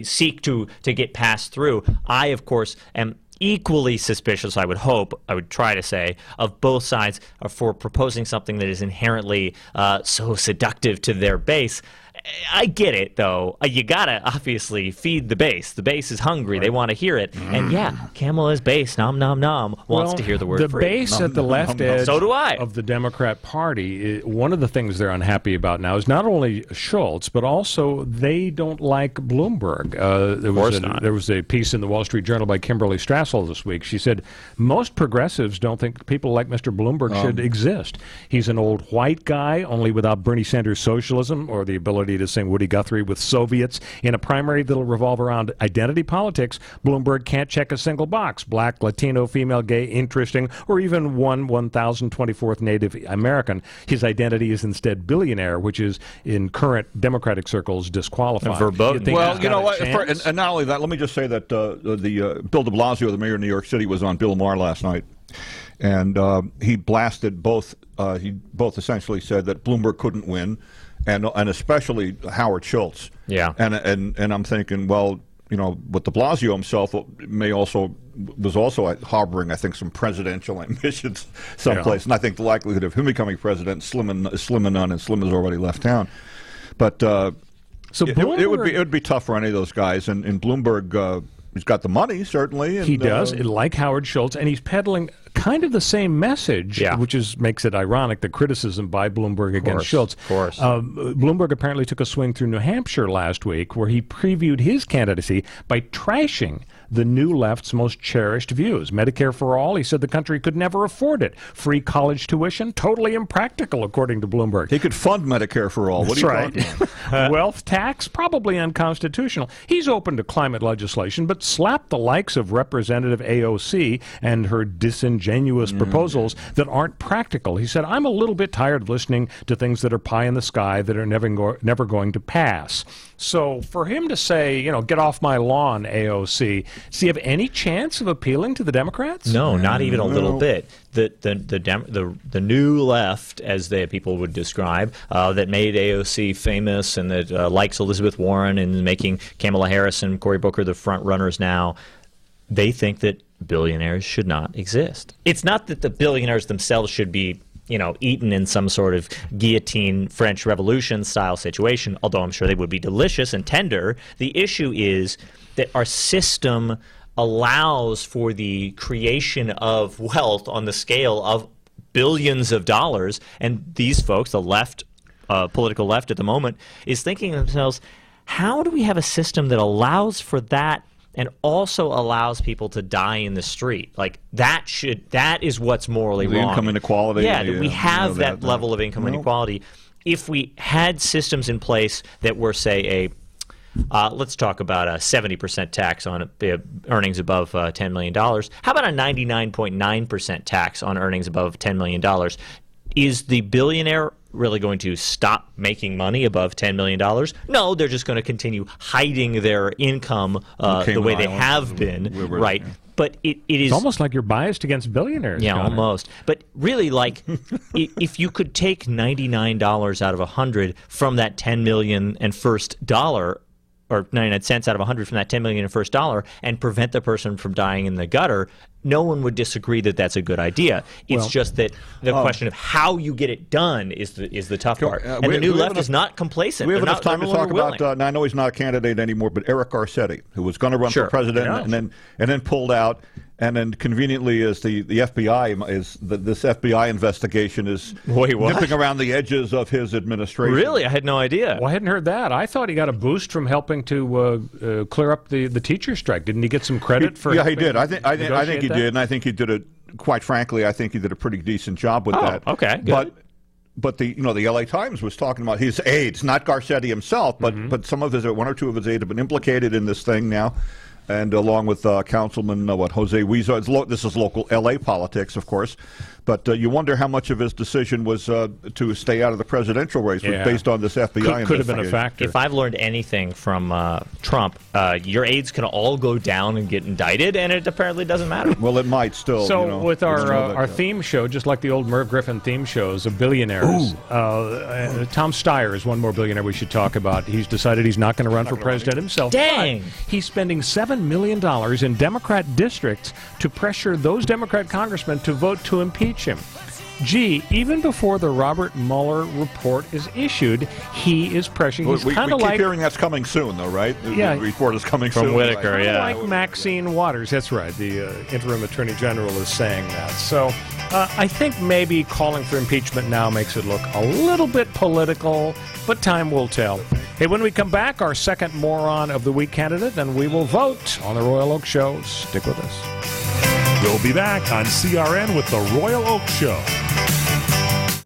seek to get passed through. I, of course, am equally suspicious, I would try to say, of both sides for proposing something that is inherently so seductive to their base. I get it, though. You gotta obviously feed the base. The base is hungry; they want to hear it. And Kamala's base, nom nom nom, wants to hear the word. The free. base at the left edge, so do I, of the Democrat Party. One of the things they're unhappy about now is not only Schultz, but also they don't like Bloomberg. There was a piece in the Wall Street Journal by Kimberly Strassel this week. She said most progressives don't think people like Mr. Bloomberg should exist. He's an old white guy, only without Bernie Sanders' socialism or the ability to sing Woody Guthrie with Soviets. In a primary that'll revolve around identity politics, Bloomberg can't check a single box. Black, Latino, female, gay, interesting, or even 1024th Native American. His identity is instead billionaire, which is in current Democratic circles disqualified. Well, you know what? And not only that, let me just say that Bill de Blasio, the mayor of New York City, was on Bill Maher last night, and he blasted both. He both essentially said that Bloomberg couldn't win, and especially Howard Schultz. Yeah. And I'm thinking, well, you know, but de Blasio himself was also harboring, I think, some presidential ambitions someplace. And I think the likelihood of him becoming president is slim and none, and Slim has already left town. But it would be tough for any of those guys. And Bloomberg, he's got the money, certainly. And, he does, like Howard Schultz, and he's peddling kind of the same message, which makes it ironic, the criticism by Bloomberg against Schultz. Of course. Bloomberg apparently took a swing through New Hampshire last week where he previewed his candidacy by trashing the new left's most cherished views. Medicare for all, he said the country could never afford it. Free college tuition, totally impractical, according to Bloomberg. He could fund Medicare for all. What are you talking about? Wealth tax, probably unconstitutional. He's open to climate legislation, but slapped the likes of Representative AOC and her disingenuous proposals that aren't practical. He said, I'm a little bit tired of listening to things that are pie in the sky that are never going to pass. So for him to say, you know, get off my lawn, AOC, does he have any chance of appealing to the Democrats? No, not even a little bit. The new left, as people would describe, that made AOC famous and that likes Elizabeth Warren and making Kamala Harris and Cory Booker the front runners now, they think that billionaires should not exist. It's not that the billionaires themselves should be, you know, eaten in some sort of guillotine French Revolution style situation, although I'm sure they would be delicious and tender. The issue is that our system allows for the creation of wealth on the scale of billions of dollars, and these folks, the left, political left at the moment, is thinking to themselves, how do we have a system that allows for that and also allows people to die in the street? Like, that is what's morally wrong. Income inequality. Yeah, we have that level of income inequality. If we had systems in place that were, say, let's talk about a 70% tax on earnings above $10 million. How about a 99.9% tax on earnings above $10 million? Is the billionaire really going to stop making money above $10 million? No, they're just going to continue hiding their income the way they have been, right? But it is... It's almost like you're biased against billionaires. Yeah, Connor. almost. But really, like, if you could take $99 out of 100 from that $10 million and first dollar, or 99 cents out of 100 from that $10 million and first dollar, and prevent the person from dying in the gutter, no one would disagree that that's a good idea. It's just that the question of how you get it done is the tough part. And the new left is not complacent. We have enough time to talk about, and I know he's not a candidate anymore, but Eric Garcetti, who was going to run for president and then pulled out. And then conveniently, as the FBI this FBI investigation is nipping around the edges of his administration. Really, I had no idea. Well, I hadn't heard that. I thought he got a boost from helping to clear up the teacher strike. Didn't he get some credit for? Yeah, he did. I think he did, and I think he did it. Quite frankly, I think he did a pretty decent job with that. Okay, good. But the LA Times was talking about his aides, not Garcetti himself, but some of one or two of his aides have been implicated in this thing now. And along with Councilman Jose Huizo, this is local L.A. politics, of course. But you wonder how much of his decision was to stay out of the presidential race was based on this FBI could have been a factor. If I've learned anything from Trump, your aides can all go down and get indicted, and it apparently doesn't matter. Well, it might still. So with our theme show, just like the old Merv Griffin theme shows of billionaires, Tom Steyer is one more billionaire we should talk about. He's decided he's not going to run for president himself. Dang! He's spending $7 million in Democrat districts to pressure those Democrat congressmen to vote to impeach him. Gee, even before the Robert Mueller report is issued, he is pressuring. He's we kind of keep like hearing that's coming soon, though, right? Yeah, the report is coming from soon. Whitaker. Right? Yeah, like Maxine Waters. That's right. The interim attorney general is saying that. So I think maybe calling for impeachment now makes it look a little bit political, but time will tell. Hey, when we come back, our second moron of the week candidate, then we will vote on the Royal Oak Show. Stick with us. We'll be back on CRN with the Royal Oak Show.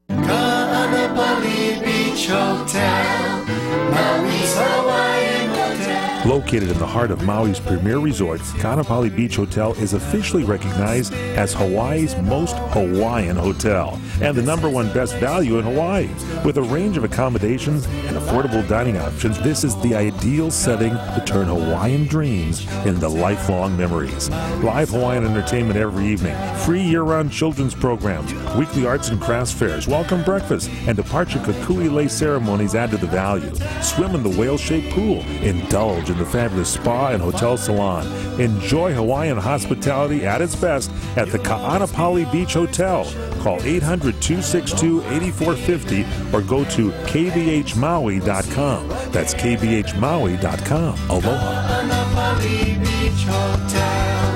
Kaanapali Beach Hotel, Maui's Hawaiian Hotel. Located in the heart of Maui's premier resort, Kaanapali Beach Hotel is officially recognized as Hawaii's most Hawaiian hotel and the #1 best value in Hawaii. With a range of accommodations and affordable dining options, this is the ideal setting to turn Hawaiian dreams into lifelong memories. Live Hawaiian entertainment every evening, free year-round children's programs, weekly arts and crafts fairs, welcome breakfast, and departure kukui lei ceremonies add to the value. Swim in the whale-shaped pool, indulge in the fabulous spa and hotel salon. Enjoy Hawaiian hospitality at its best at the Kaanapali Beach Hotel. Call 800-262-8450 or go to kbhmaui.com. That's kbhmaui.com. Aloha. Kaanapali Beach Hotel,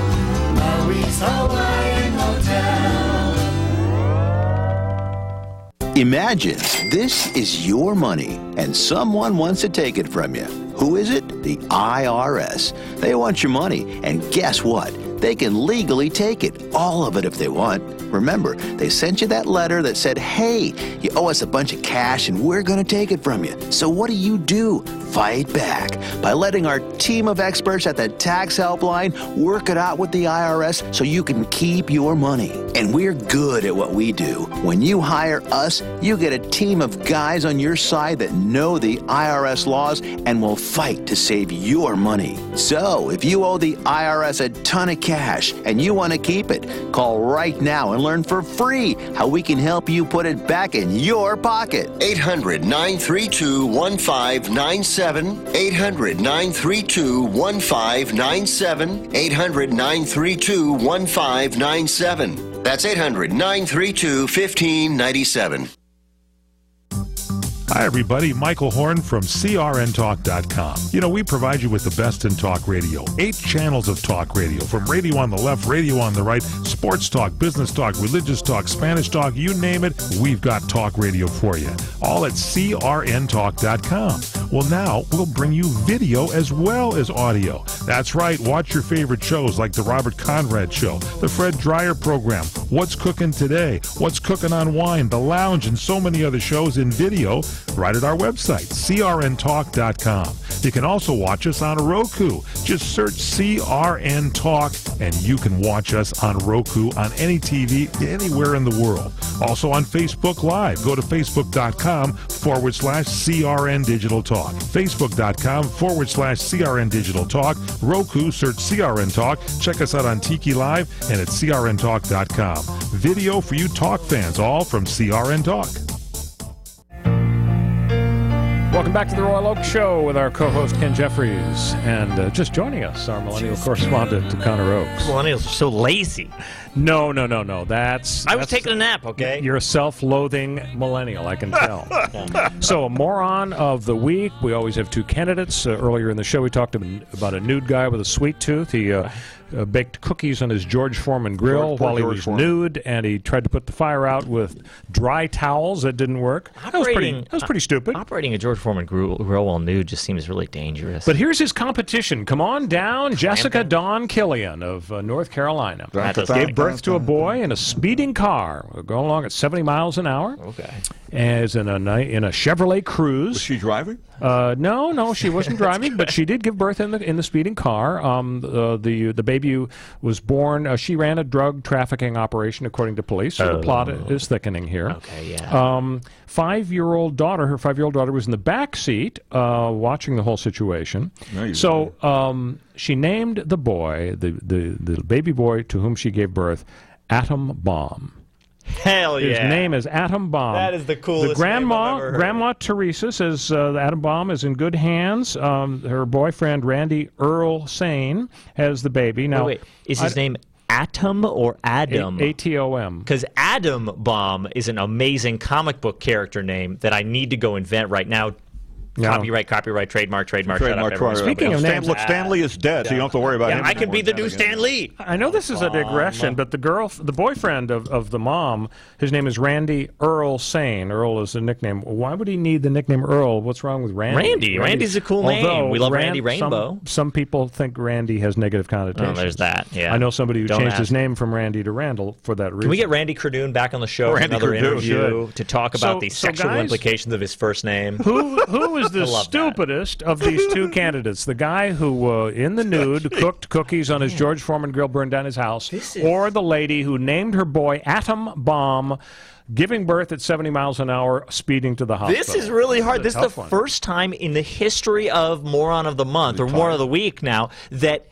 Maui's Hawaiian Hotel. Imagine this is your money and someone wants to take it from you. Who is it? The IRS. They want your money, and guess what? They can legally take it, all of it if they want. Remember, they sent you that letter that said, hey, you owe us a bunch of cash and we're going to take it from you. So what do? Fight back by letting our team of experts at the Tax Helpline work it out with the IRS so you can keep your money. And we're good at what we do. When you hire us, you get a team of guys on your side that know the IRS laws and will fight to save your money. So if you owe the IRS a ton of cash and you want to keep it, call right now and learn for free how we can help you put it back in your pocket. 800-932-1597. 800-932-1597. 800-932-1597. That's 800-932-1597. Hi, everybody. Michael Horn from CRNTalk.com. You know, we provide you with the best in talk radio. 8 channels of talk radio, from radio on the left, radio on the right, sports talk, business talk, religious talk, Spanish talk, you name it, we've got talk radio for you. All at CRNTalk.com. Well, now we'll bring you video as well as audio. That's right. Watch your favorite shows like The Robert Conrad Show, The Fred Dreyer Program, What's Cooking Today, What's Cooking on Wine, The Lounge, and so many other shows in video right at our website, crntalk.com. You can also watch us on Roku. Just search CRN Talk, and you can watch us on Roku on any TV anywhere in the world. Also on Facebook Live. Go to facebook.com/CRN Digital Talk. Facebook.com/CRN Digital Talk. Roku, search CRN Talk. Check us out on Tiki Live and at crntalk.com. Video for you talk fans, all from CRN Talk. Welcome back to the Royal Oak Show with our co-host Ken Jeffries, and just joining us, our millennial correspondent to Connor Oaks. Millennials are so lazy. No. I was taking a nap, okay? You're a self-loathing millennial, I can tell. So, a moron of the week. We always have 2 candidates. Earlier in the show, we talked about a nude guy with a sweet tooth. He baked cookies on his George Foreman grill while he was nude, and he tried to put the fire out with dry towels. That didn't work. That was pretty stupid. Operating a George Foreman grill while nude just seems really dangerous. But here's his competition. Come on down, Jessica Dawn Killian of North Carolina. Gave birth to a boy in a speeding car, going along at 70 miles an hour. Okay. is in a Chevrolet Cruze. Was she driving? No, she wasn't driving, but she did give birth in the speeding car. The baby was born. She ran a drug trafficking operation, according to police. So the plot is thickening here. Okay, yeah. Her 5-year-old daughter was in the back seat watching the whole situation. So she named the boy, the baby boy to whom she gave birth, Atom Bomb. Hell yeah. His name is Atom Bomb. That is the coolest name I've ever heard. Grandma Teresa says the Atom Bomb is in good hands. Her boyfriend, Randy Earl Sane, has the baby. Now, wait. Is his name Atom or Adam? A-T-O-M. Because Atom Bomb is an amazing comic book character name that I need to go invent right now. Copyright, trademark. Speaking of names, look, Stanley is dead, so you don't have to worry about him. I can be the new Stan Lee. I know this is a digression, but the boyfriend of the mom, his name is Randy Earl Sane. Earl is a nickname. Why would he need the nickname Earl? What's wrong with Randy? Randy's a cool name. We love Randy Rainbow. Some people think Randy has negative connotations. Oh, there's that. Yeah. I know somebody who changed his name from Randy to Randall for that reason. Can we get Randy Cardoon back on the show for another interview to talk about the sexual implications of his first name? Who is the stupidest of these two candidates? The guy who, in the nude, cooked cookies on his George Foreman grill, burned down his house, or the lady who named her boy Atom Bomb, giving birth at 70 miles an hour, speeding to the hospital? This is really hard. This is the first time in the history of Moron of the Month, or Moron of the Week now, that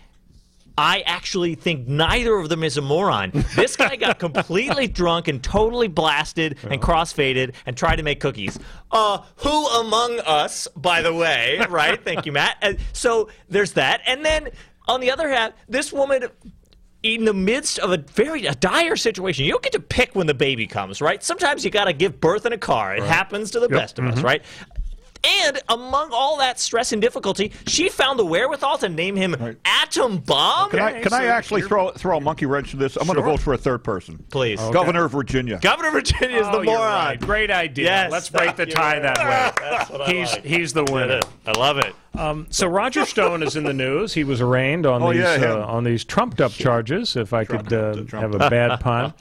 I actually think neither of them is a moron. This guy got completely drunk and totally blasted and crossfaded and tried to make cookies. Who among us, by the way, right? Thank you, Matt. So there's that. And then, on the other hand, this woman, in the midst of a dire situation, you don't get to pick when the baby comes, right? Sometimes you got to give birth in a car. It happens to the best of us, right? And among all that stress and difficulty, she found the wherewithal to name him Atom Bomb. Can I actually throw a monkey wrench to this? I'm going to vote for a third person. Please. Okay. Governor of Virginia. Governor of Virginia is the moron. Right. Great idea. Yes, let's break the tie that way. That's what I like. He's the winner. I love it. So Roger Stone is in the news. He was arraigned on these trumped-up charges, if I could have a bad pun.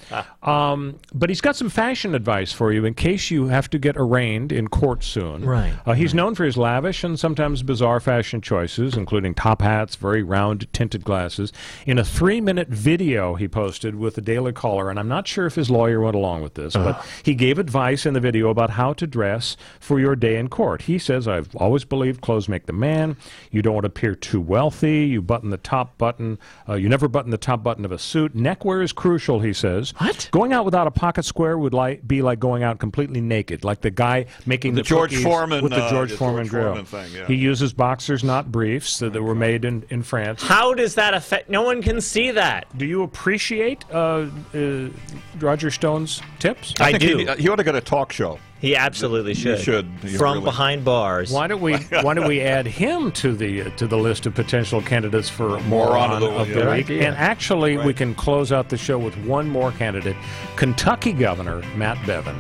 But he's got some fashion advice for you in case you have to get arraigned in court soon. Right. He's known for his lavish and sometimes bizarre fashion choices, including top hats, very round tinted glasses. In a 3-minute video he posted with the Daily Caller, and I'm not sure if his lawyer went along with this, but he gave advice in the video about how to dress for your day in court. He says, "I've always believed clothes make the man. You don't want to appear too wealthy. You button the top button. You never button the top button of a suit. Neckwear is crucial," he says. What? Going out without a pocket square would be like going out completely naked, like the guy making the George cookies Foreman with the George Foreman grill. Thing, yeah. He uses boxers, not briefs, that were made in France. How does that affect? No one can see that. Do you appreciate Roger Stone's tips? I do. He ought to get a talk show. He absolutely should. He should. From behind bars. Why don't we add him to the list of potential candidates for Moron of the Week? And actually, we can close out the show with one more candidate, Kentucky Governor Matt Bevin.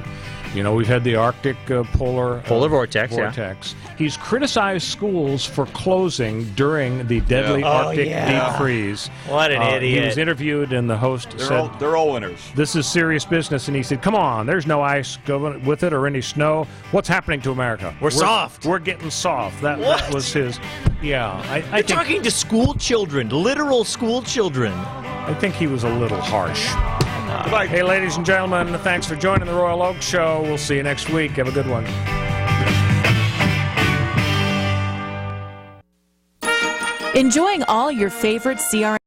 You know, we've had the Arctic polar vortex. Yeah. He's criticized schools for closing during the deadly Arctic deep freeze. What an idiot. He was interviewed, and the host said, they're all winners. "This is serious business." And he said, "Come on, there's no ice going with it or any snow. What's happening to America? We're soft. We're getting soft." That was his. Yeah, I You're talking to school children, literal school children. I think he was a little harsh. Goodbye. Hey, ladies and gentlemen, thanks for joining the Royal Oak Show. We'll see you next week. Have a good one. Enjoying all your favorite CRN